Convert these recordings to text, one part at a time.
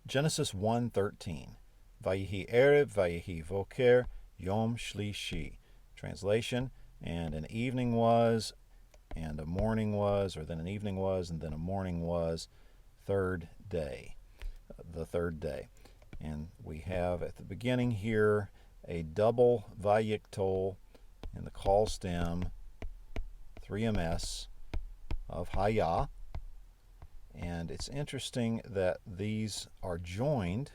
Genesis 1:13. Vayihi erev, vayihi voker, yom shlishi. Translation, and an evening was, and a morning was, or then an evening was, and then a morning was, third day. The third day. And we have at the beginning here a double vayiktol in the call stem, 3ms of Hayah. And it's interesting that these are joined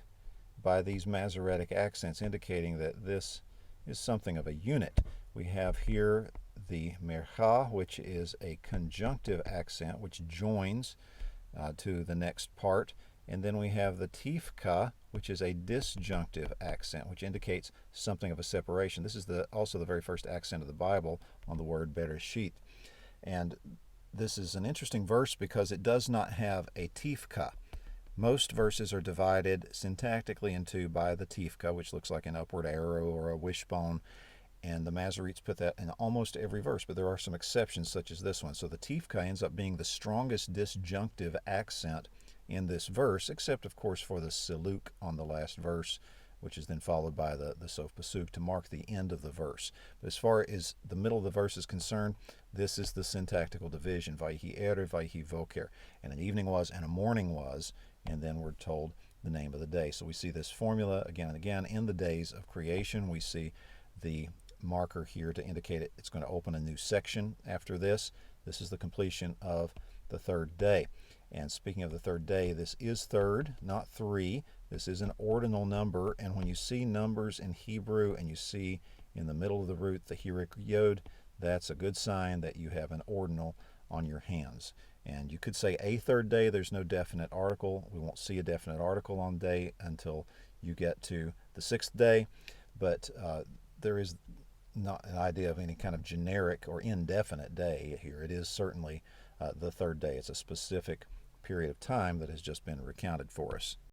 by these Masoretic accents, indicating that this is something of a unit. We have here the mercha, which is a conjunctive accent, which joins to the next part. And then we have the tifka, which is a disjunctive accent, which indicates something of a separation. This is also the very first accent of the Bible on the word bereshit. And this is an interesting verse because it does not have a tifka. Most verses are divided syntactically in two by the tifka, which looks like an upward arrow or a wishbone, and the Masoretes put that in almost every verse, but there are some exceptions such as this one. So the tifka ends up being the strongest disjunctive accent in this verse, except of course for the siluk on the last verse, which is then followed by the sof pasuk to mark the end of the verse. But as far as the middle of the verse is concerned, this is the syntactical division, vayihi erev, vayihi voker. And an evening was, and a morning was, and then we're told the name of the day. So we see this formula again and again in the days of creation. We see the marker here to indicate it's going to open a new section after this. This is the completion of the third day. And speaking of the third day, this is third, not three. This is an ordinal number, and when you see numbers in Hebrew and you see in the middle of the root the hirik yod, that's a good sign that you have an ordinal on your hands. And you could say a third day. There's no definite article. We won't see a definite article on day until you get to the sixth day, but there is not an idea of any kind of generic or indefinite day here. It is certainly the third day. It's a specific period of time that has just been recounted for us.